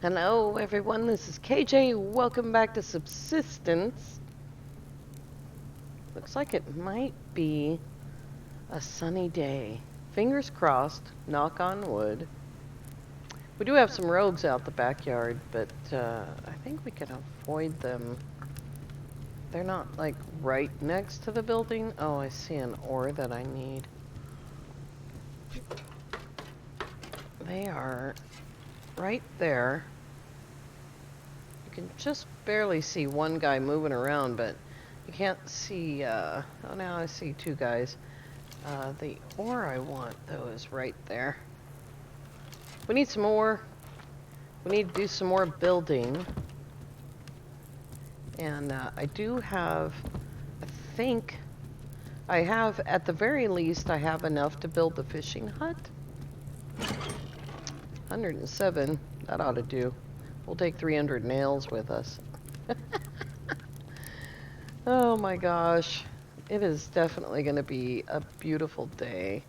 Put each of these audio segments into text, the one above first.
Hello, everyone. This is KJ. Welcome back to Subsistence. Looks like it might be a sunny day. Fingers crossed. Knock on wood. We do have some rogues out the backyard, but I think we can avoid them. They're not like right next to the building. Oh, I see an ore that I need. They are right there. You can just barely see one guy moving around, but you can't see, oh, now I see two guys. The ore I want, though, is right there. We need some more. We need to do some more building. And I do have, I think, I have, at the very least, I have enough to build the fishing hut. 107, that ought to do. We'll take 300 nails with us. Oh my gosh. It is definitely going to be a beautiful day.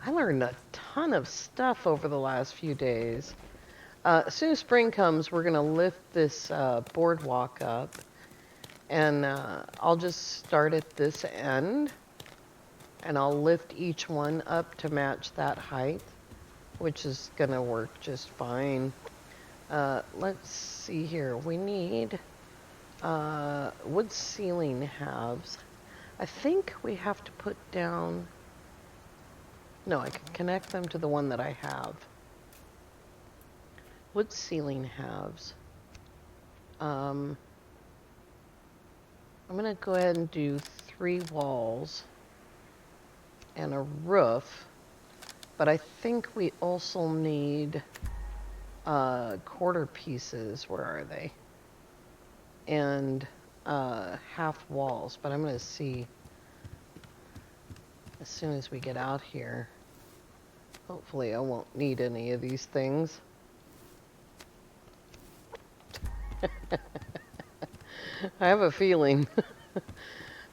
I learned a ton of stuff over the last few days. As soon as spring comes, we're going to lift this boardwalk up. And I'll just start at this end. And I'll lift each one up to match that height, which is going to work just fine. Let's see here. We need wood ceiling halves. I think we have to put down... No, I can connect them to the one that I have. Wood ceiling halves. I'm going to go ahead and do 3 walls and a roof. But I think we also need quarter pieces. Where are they? And half walls. But I'm going to see as soon as we get out here. Hopefully I won't need any of these things. I have a feeling.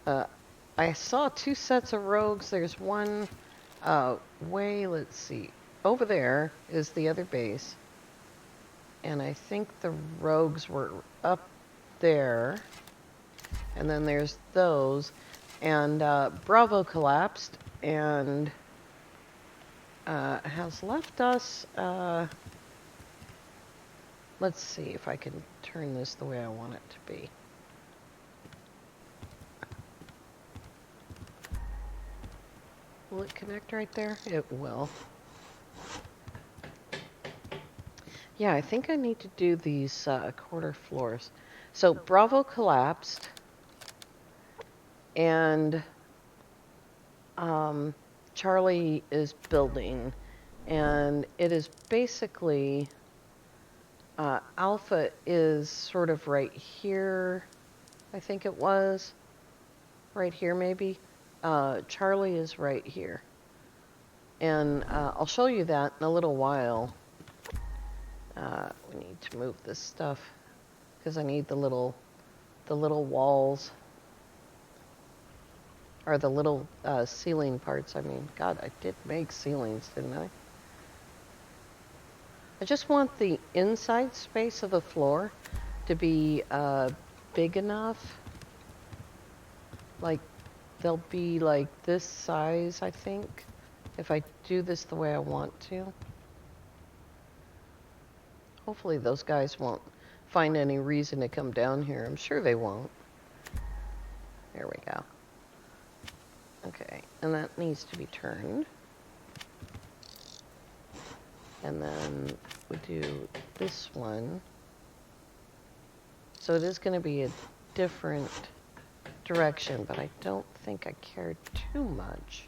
I saw 2 sets of rogues. There's one let's see. Over there is the other base. And I think the rogues were up there. And then there's those. And Bravo collapsed and has left us... let's see if I can turn this the way I want it to be. Will it connect right there? It will. Yeah, I think I need to do these quarter floors. So Bravo collapsed, and Charlie is building, and it is basically Alpha is sort of right here. I think it was right here, maybe. Charlie is right here, and I'll show you that in a little while. We need to move this stuff because I need the little walls, or the little ceiling parts. I mean, God, I did make ceilings, didn't I? I just want the inside space of the floor to be big enough. Like, they'll be like this size, I think, if I do this the way I want to. Hopefully those guys won't find any reason to come down here. I'm sure they won't. There we go. Okay, and that needs to be turned. And then we do this one. So it is going to be a different direction, but I don't think I care too much.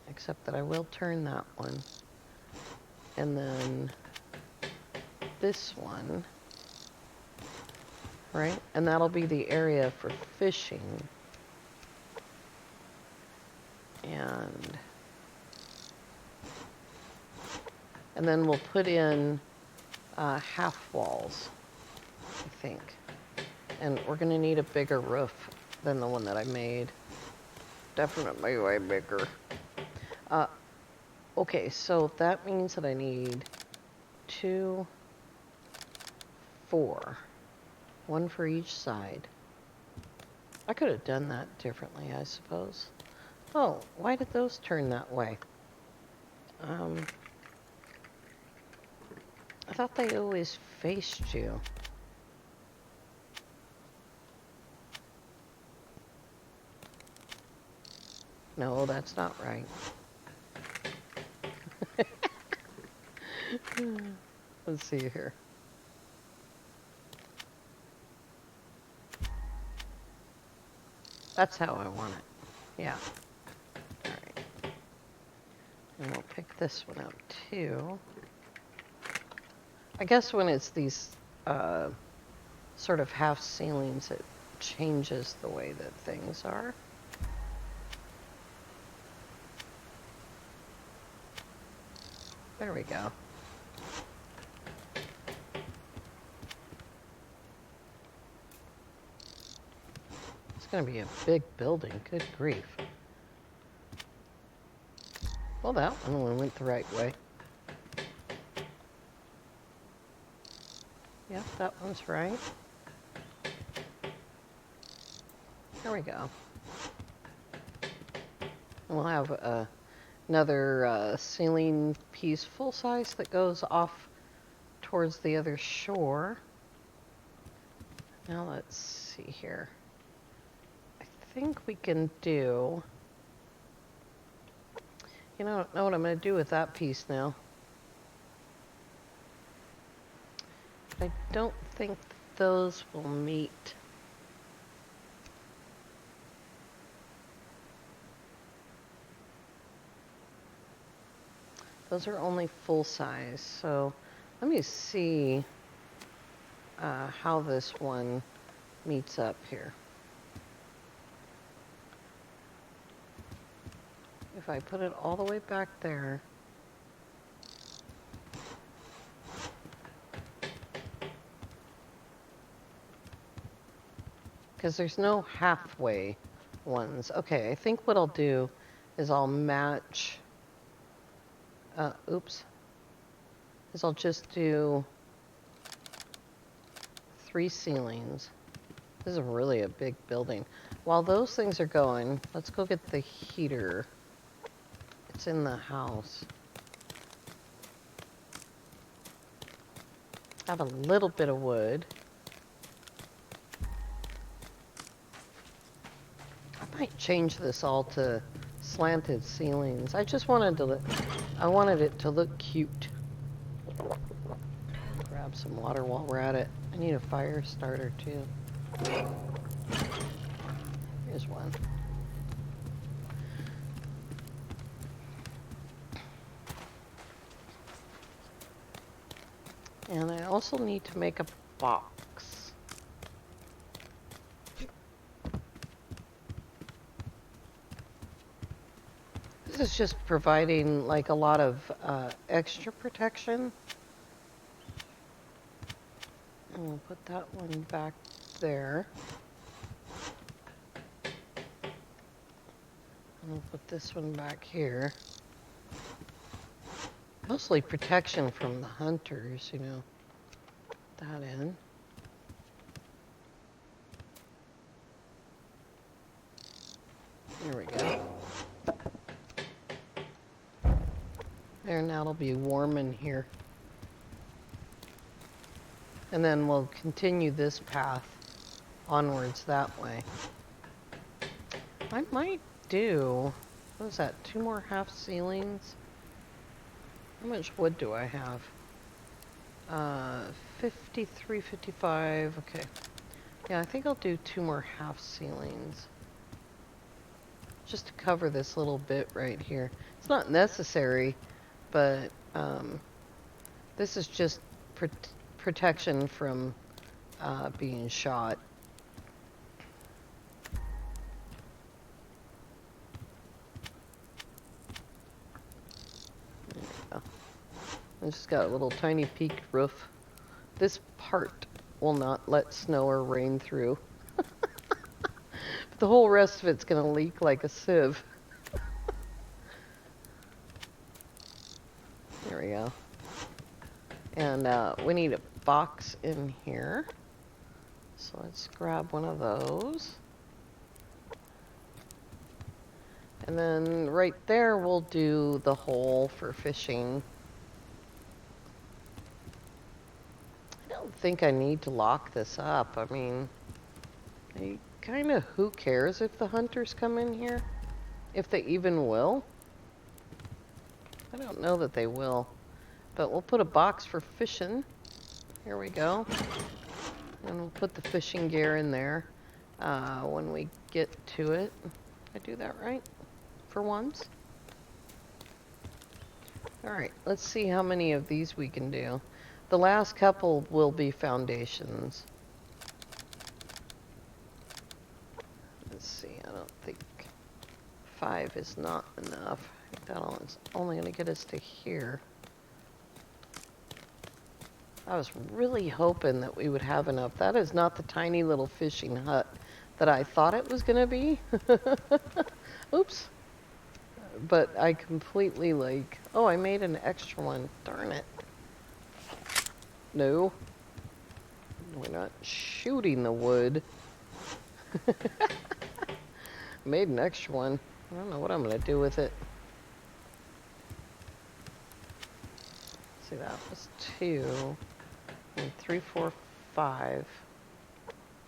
Except that I will turn that one. And then this one, right? And that'll be the area for fishing. And then we'll put in half walls, I think. And we're going to need a bigger roof than the one that I made. Definitely way bigger. Okay, so that means that I need 2, 4. 1 for each side. I could have done that differently, I suppose. Oh, why did those turn that way? I thought they always faced you. No, that's not right. Let's see here. That's how I want it. Yeah. All right. And we'll pick this one up too. I guess when it's these sort of half ceilings, it changes the way that things are. There we go. It's going to be a big building. Good grief. Well, that one went the right way. Yep, that one's right. There we go. And we'll have another ceiling piece full size that goes off towards the other shore. Now let's see here. I think we can do... You know what I'm going to do with that piece now. I don't think those will meet. Those are only full size, so let me see how this one meets up here. If I put it all the way back there, because there's no halfway ones. Okay, I think what I'll do is I'll match, is I'll just do 3 ceilings. This is really a big building. While those things are going, let's go get the heater. It's in the house. I have a little bit of wood. I might change this all to slanted ceilings. I just wanted to, I wanted it to look cute. Grab some water while we're at it. I need a fire starter too. Here's one. And I also need to make a box. This is just providing like a lot of extra protection. And we'll put that one back there. And we'll put this one back here. Mostly protection from the hunters, you know. Put that in. There we go. There, now it'll be warm in here. And then we'll continue this path onwards that way. I might do, what is that, 2 more half ceilings? How much wood do I have? 53, 55, okay. Yeah, I think I'll do 2 more half ceilings. Just to cover this little bit right here. It's not necessary, but this is just protection from being shot. There we go. I just got a little tiny peaked roof. This part will not let snow or rain through. But the whole rest of it's going to leak like a sieve. we go. And we need a box in here. So let's grab one of those. And then right there we'll do the hole for fishing. I don't think I need to lock this up. I mean, kind of who cares if the hunters come in here? If they even will? I don't know that they will. But we'll put a box for fishing. Here we go. And we'll put the fishing gear in there when we get to it. I do that right? For once? Alright, let's see how many of these we can do. The last couple will be foundations. Let's see, I don't think 5 is not enough. I think that's only going to get us to here. I was really hoping that we would have enough. That is not the tiny little fishing hut that I thought it was going to be. Oops. But I completely oh, I made an extra one. Darn it. No. We're not shooting the wood. Made an extra one. I don't know what I'm going to do with it. See, that was 2. And 3, 4, 5.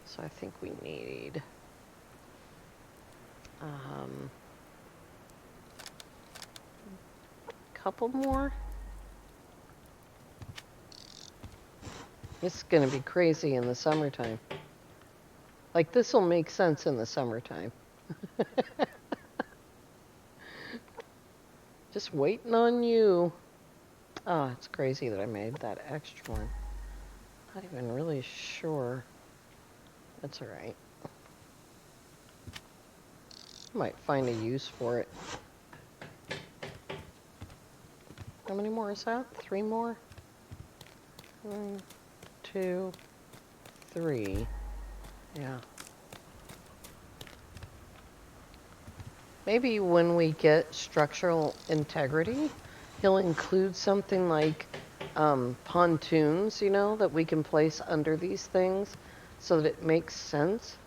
So I think we need a couple more. This is going to be crazy in the summertime. Like, this will make sense in the summertime. Just waiting on you. Oh, it's crazy that I made that extra one. Not even really sure. That's all right. I might find a use for it. How many more is that? 3 more? 1, 2, 3. Yeah. Maybe when we get structural integrity, he'll include something like pontoons, you know, that we can place under these things so that it makes sense.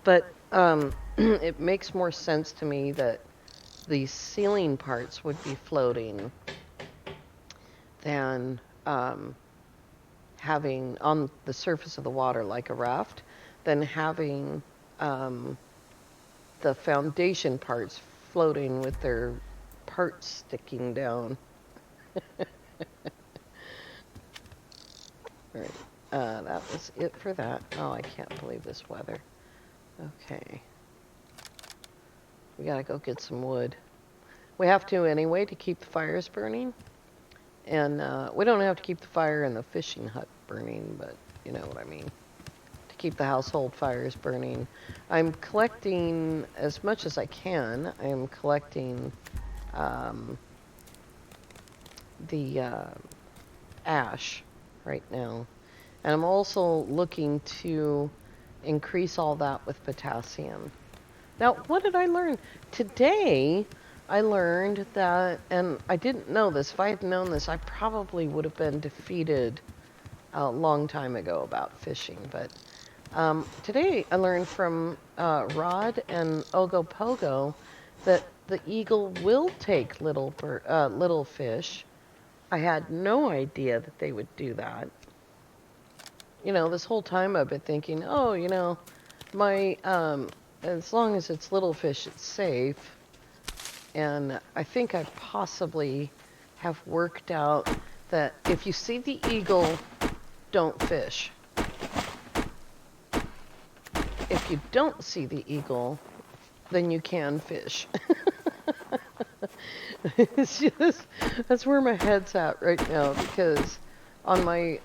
But it makes more sense to me that the ceiling parts would be floating than having on the surface of the water like a raft, than having the foundation parts floating with their parts sticking down. All right, that was it for that. Oh, I can't believe this weather. Okay. We gotta go get some wood. We have to anyway to keep the fires burning. And we don't have to keep the fire in the fishing hut burning, but you know what I mean. To keep the household fires burning. I'm collecting as much as I can. I am collecting the ash right now. And I'm also looking to increase all that with potassium. Now, what did I learn? Today, I learned that, and I didn't know this. If I had known this, I probably would have been defeated a long time ago about fishing. But today, I learned from Rod and Ogopogo that the eagle will take little fish. I had no idea that they would do that. You know, this whole time I've been thinking, oh, you know, my as long as it's little fish, it's safe. And I think I possibly have worked out that if you see the eagle, don't fish. If you don't see the eagle, then you can fish. It's just, that's where my head's at right now, because on my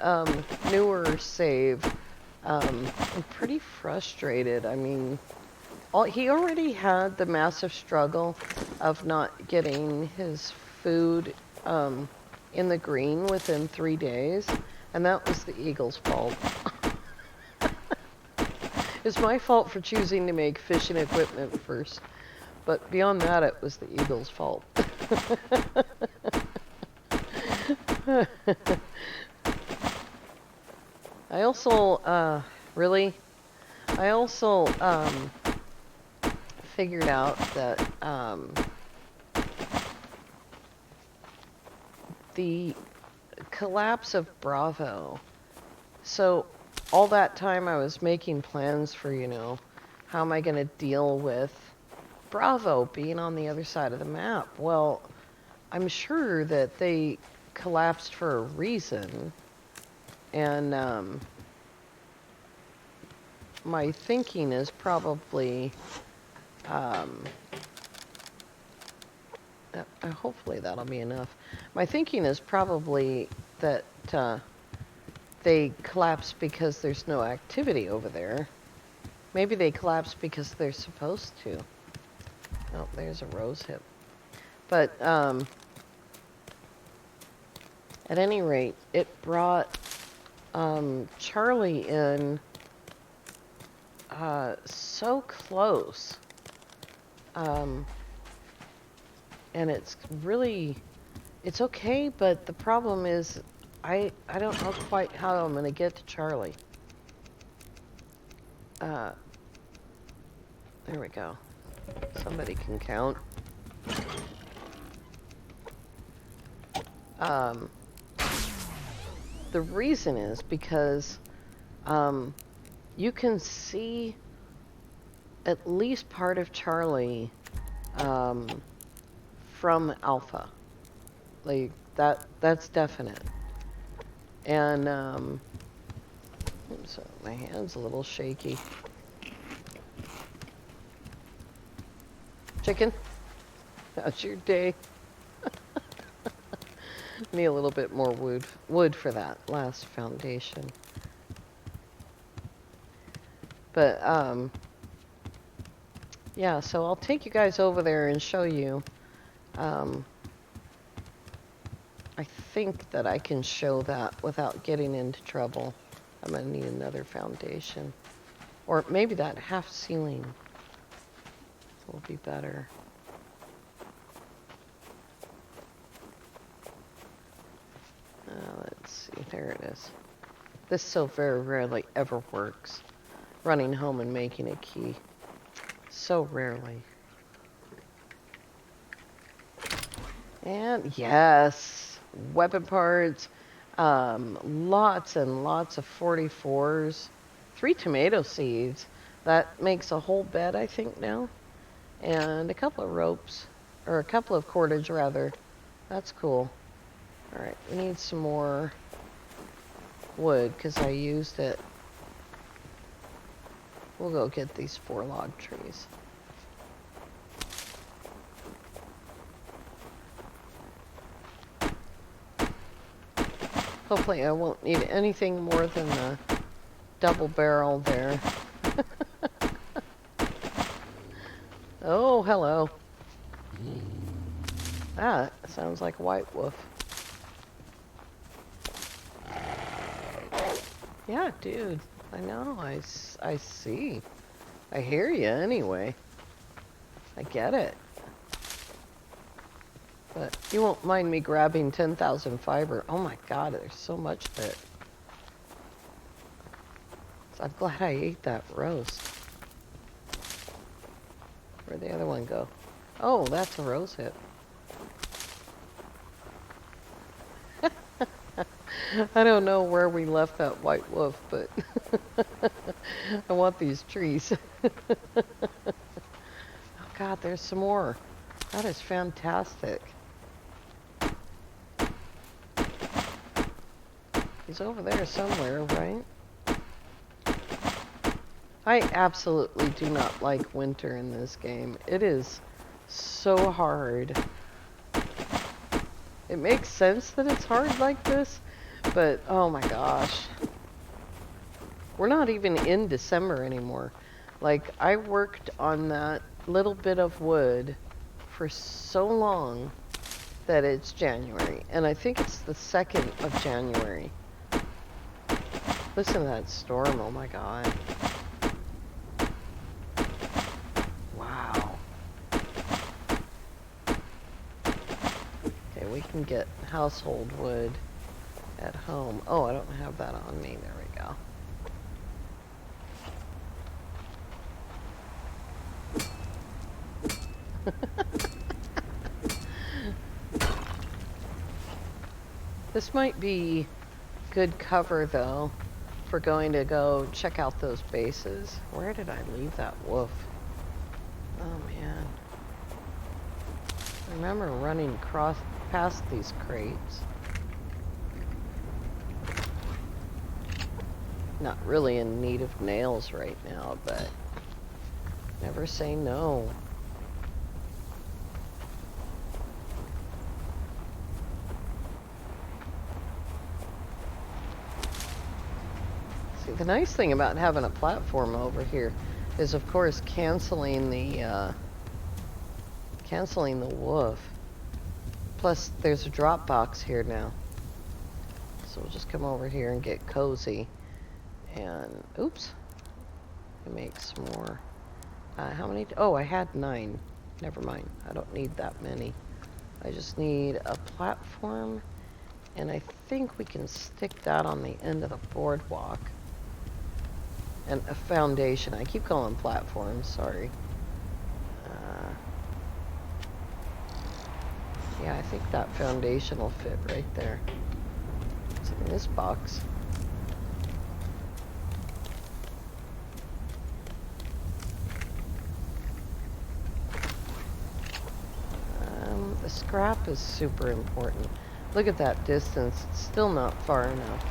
newer save, I'm pretty frustrated. I mean, he already had the massive struggle of not getting his food in the green within 3 days, and that was the eagle's fault. It's my fault for choosing to make fishing equipment first, but beyond that, it was the eagle's fault. I also, really, I also, figured out that, the collapse of Bravo. So, all that time I was making plans for, how am I going to deal with Bravo being on the other side of the map? Well, I'm sure that they collapsed for a reason. And my thinking is probably, hopefully that'll be enough. My thinking is probably that they collapsed because there's no activity over there. Maybe they collapsed because they're supposed to. Oh, there's a rose hip. But at any rate, it brought Charlie in so close. And it's really, it's okay, but the problem is I don't know quite how I'm going to get to Charlie. There we go. Somebody can count. The reason is because you can see at least part of Charlie from Alpha. Like, that's definite. And, so my hand's a little shaky. Chicken, how's your day? Need a little bit more wood for that last foundation. But, yeah, so I'll take you guys over there and show you. I think that I can show that without getting into trouble. I'm going to need another foundation. Or maybe that half ceiling will be better. Let's see, there it is. This so very rarely ever works. Running home and making a key. So rarely. And yes, weapon parts. Lots and lots of 44s. 3 tomato seeds. That makes a whole bed, I think, now. And a couple of ropes. Or a couple of cordage, rather. That's cool. Alright, we need some more wood, because I used it. We'll go get these 4 log trees. Hopefully I won't need anything more than the double barrel there. Oh, hello. That sounds like a white wolf. Yeah, dude. I know. I see. I hear you anyway. I get it. But you won't mind me grabbing 10,000 fiber. Oh my god, there's so much of it. So I'm glad I ate that roast. Where'd the other one go? Oh, that's a rose hip. I don't know where we left that white wolf, but I want these trees. Oh god, there's some more. That is fantastic. He's over there somewhere, right? I absolutely do not like winter in this game. It is so hard. It makes sense that it's hard like this, but oh my gosh. We're not even in December anymore. Like, I worked on that little bit of wood for so long that it's January. And I think it's the 2nd of January. Listen to that storm, oh my god. Wow. Okay, we can get household wood. at home. Oh, I don't have that on me. There we go. This might be good cover, though, for going to go check out those bases. Where did I leave that wolf? Oh, man. I remember running past these crates. Not really in need of nails right now, but never say no. See, the nice thing about having a platform over here is, of course, canceling the wolf. Plus, there's a drop box here now. So we'll just come over here and get cozy. And, oops. Make some more. How many? Oh, I had 9. Never mind. I don't need that many. I just need a platform. And I think we can stick that on the end of the boardwalk. And a foundation. I keep calling platforms, sorry. Yeah, I think that foundation will fit right there. It's in this box. The scrap is super important. Look at that distance. It's still not far enough.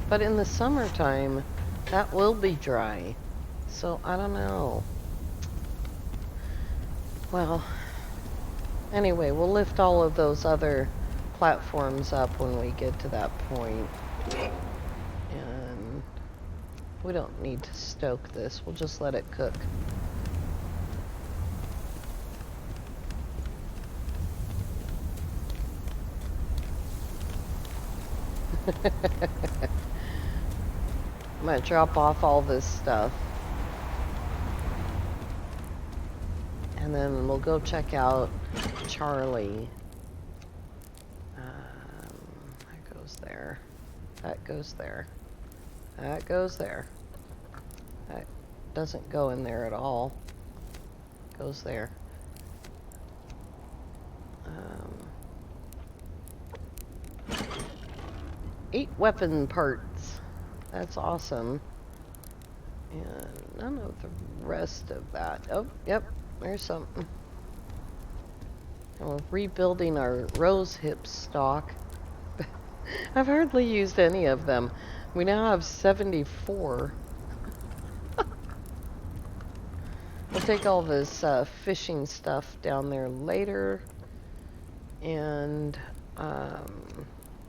But in the summertime, that will be dry. So, I don't know. Well, anyway, we'll lift all of those other platforms up when we get to that point. And we don't need to stoke this. We'll just let it cook. I'm gonna drop off all this stuff. And then we'll go check out Charlie. That goes there. That goes there. That goes there. That doesn't go in there at all. Goes there. 8 weapon parts. That's awesome. And none of the rest of that. Oh, yep. There's something. And we're rebuilding our rose hip stock. I've hardly used any of them. We now have 74. We'll take all this fishing stuff down there later. And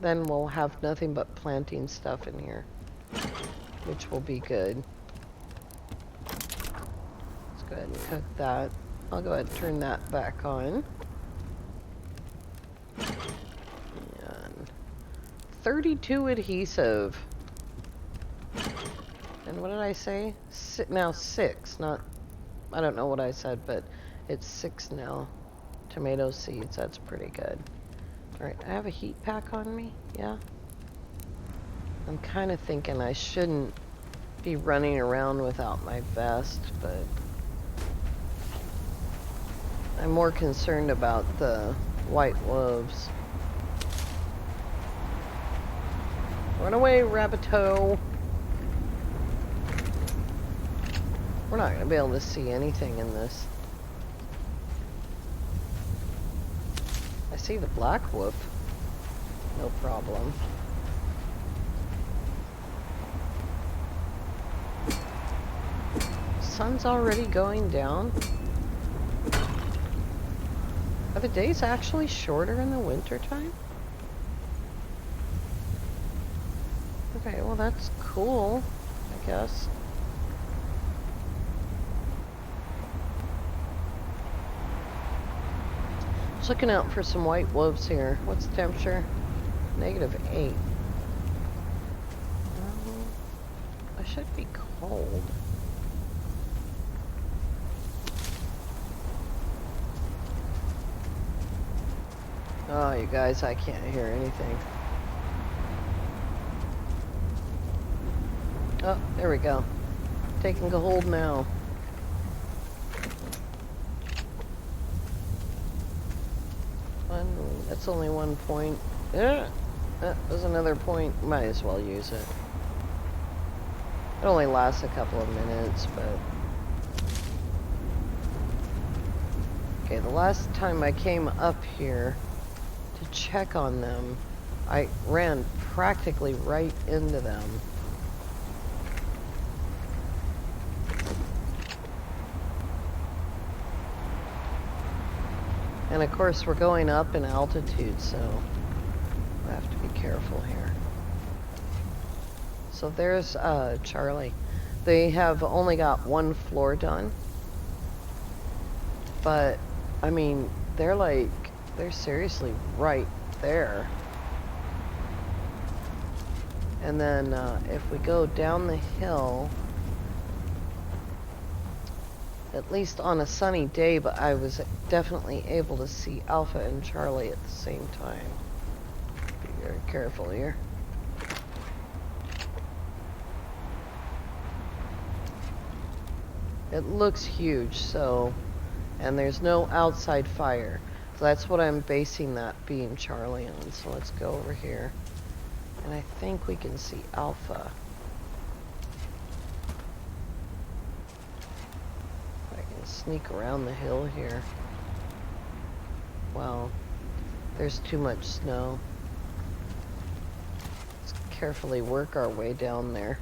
then we'll have nothing but planting stuff in here, which will be good. Let's go ahead and cook that. I'll go ahead and turn that back on. And 32 adhesive. And what did I say? Now 6, not, I don't know what I said, but it's 6 now. Tomato seeds, that's pretty good. Alright, I have a heat pack on me, yeah? I'm kind of thinking I shouldn't be running around without my vest, but I'm more concerned about the white wolves. Run away, Rabbito! We're not going to be able to see anything in this. I see the black wolf. No problem. Sun's already going down. Are the days actually shorter in the wintertime? Okay, well that's cool, I guess. Just looking out for some white wolves here. What's the temperature? -8. I should be cold. Oh, you guys, I can't hear anything. Oh, there we go. Taking a hold now. That's only 1 point. Yeah, that was another point. Might as well use it. It only lasts a couple of minutes, but... Okay, the last time I came up here to check on them, I ran practically right into them. And of course, we're going up in altitude, so I have to be careful here. So there's Charlie. They have only got 1 floor done. But, I mean, they're seriously right there. And then if we go down the hill, at least on a sunny day, but I was definitely able to see Alpha and Charlie at the same time. Be very careful here. It looks huge, so, and there's no outside fire. So that's what I'm basing that being Charlie on. So let's go over here. And I think we can see Alpha. I can sneak around the hill here. Wow, there's too much snow. Let's carefully work our way down there.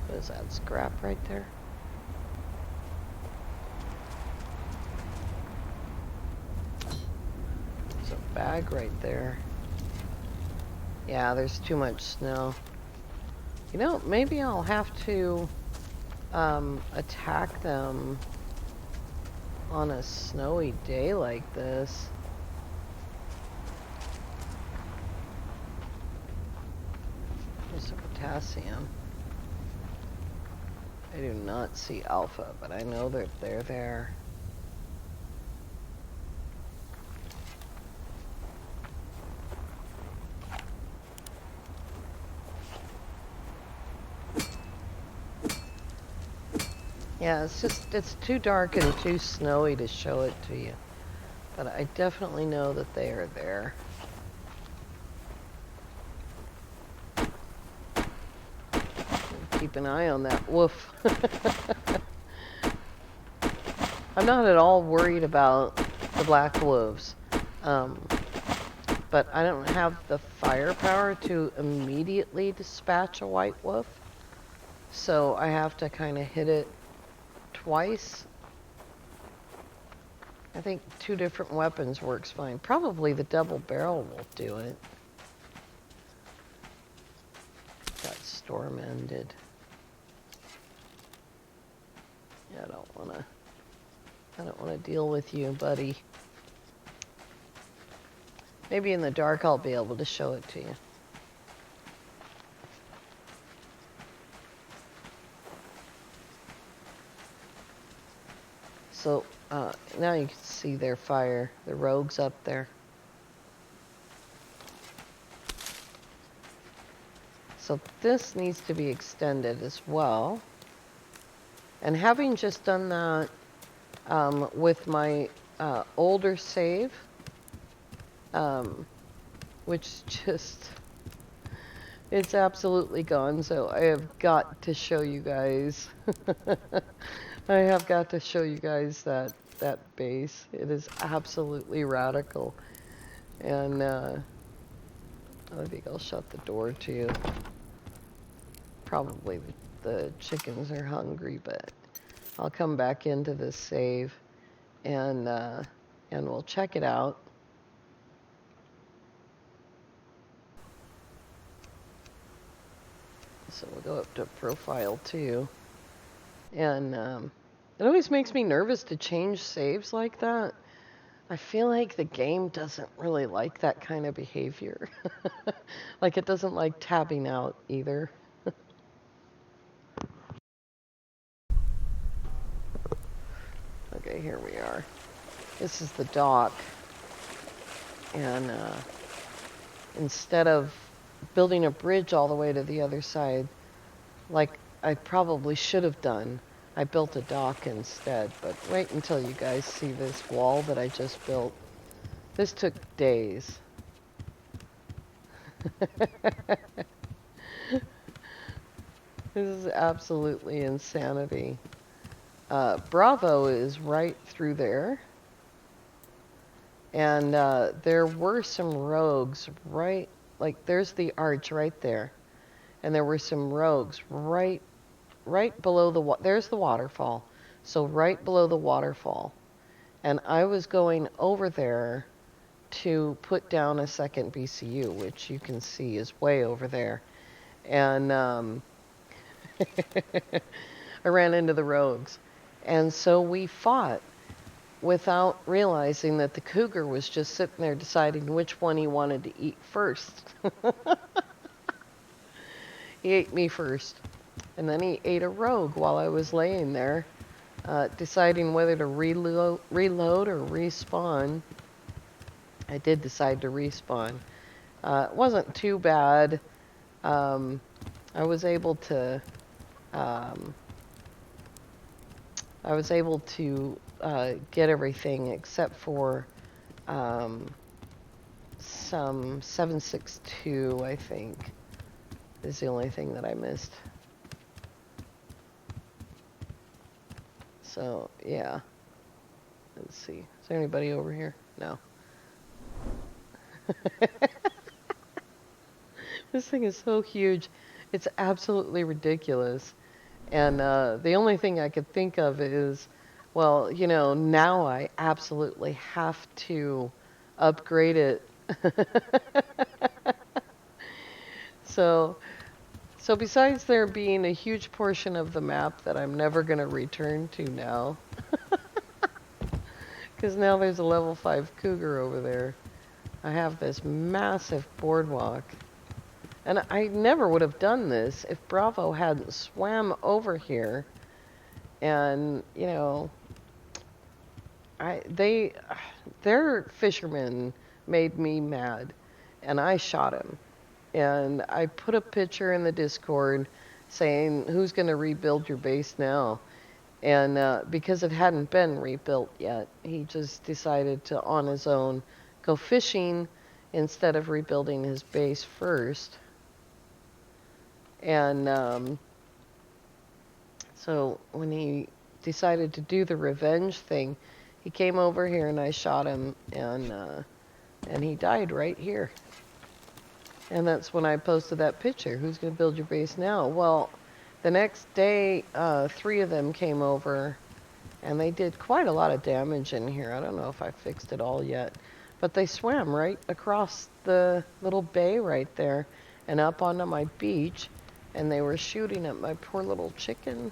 What is that, scrap right there? There's a bag right there. Yeah, there's too much snow. You know, maybe I'll have to attack them on a snowy day like this. There's some potassium. I do not see Alpha, but I know that they're there. Yeah, it's too dark and too snowy to show it to you. But I definitely know that they are there. Keep an eye on that wolf. I'm not at all worried about the black wolves. But I don't have the firepower to immediately dispatch a white wolf. So I have to kind of hit it twice. I think 2 different weapons works fine. Probably the double barrel will do it. That storm ended. Yeah, I don't wanna deal with you, buddy. Maybe in the dark I'll be able to show it to you. So, now you can see their fire. The rogues up there. So this needs to be extended as well. And having just done that with my older save, which just, it's absolutely gone, so I have got to show you guys. I have got to show you guys that base. It is absolutely radical. And I think I'll shut the door too. Probably the chickens are hungry, but I'll come back into this save and we'll check it out. So we'll go up to profile 2. And it always makes me nervous to change saves like that. I feel like the game doesn't really like that kind of behavior. Like it doesn't like tabbing out either. Okay, here we are. This is the dock. And instead of building a bridge all the way to the other side, like I probably should have done, I built a dock instead. But wait until you guys see this wall that I just built. This took days. This is absolutely insanity. Bravo is right through there. And there were some rogues right, like there's the arch right there. And there were some rogues right below there's the waterfall. So right below the waterfall. And I was going over there to put down a second BCU, which you can see is way over there. And I ran into the rogues. And so we fought without realizing that the cougar was just sitting there deciding which one he wanted to eat first. He ate me first. And then he ate a rogue while I was laying there, deciding whether to reload or respawn. I did decide to respawn. It wasn't too bad. I was able to get everything except for some 762, I think, is the only thing that I missed. So, yeah. Let's see. Is there anybody over here? No. This thing is so huge. It's absolutely ridiculous. And the only thing I could think of is, well, you know, now I absolutely have to upgrade it. So besides there being a huge portion of the map that I'm never going to return to now, because now there's a level 5 cougar over there, I have this massive boardwalk. And I never would have done this if Bravo hadn't swam over here. And, you know, their fisherman made me mad, and I shot him. And I put a picture in the Discord saying, who's going to rebuild your base now? And because it hadn't been rebuilt yet, he just decided to, on his own, go fishing instead of rebuilding his base first. And so when he decided to do the revenge thing, he came over here and I shot him, and he died right here. And that's when I posted that picture. Who's going to build your base now? Well, the next day, 3 of them came over, and they did quite a lot of damage in here. I don't know if I fixed it all yet, but they swam right across the little bay right there and up onto my beach, and they were shooting at my poor little chicken.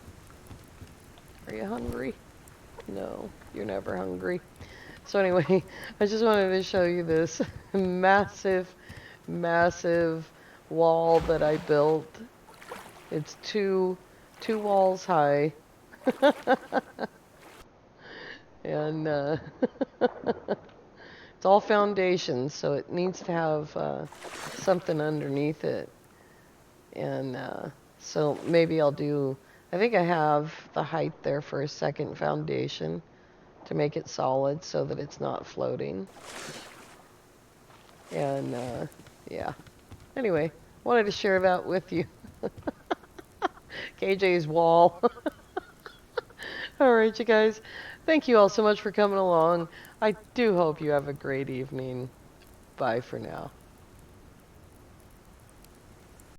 Are you hungry? No, you're never hungry. So anyway, I just wanted to show you this massive wall that I built. It's two walls high. And it's all foundations, so it needs to have something underneath it. And so maybe I'll do, I think I have the height there for a second foundation to make it solid so that it's not floating. And yeah. Anyway, wanted to share that with you. KJ's wall. All right, you guys. Thank you all so much for coming along. I do hope you have a great evening. Bye for now.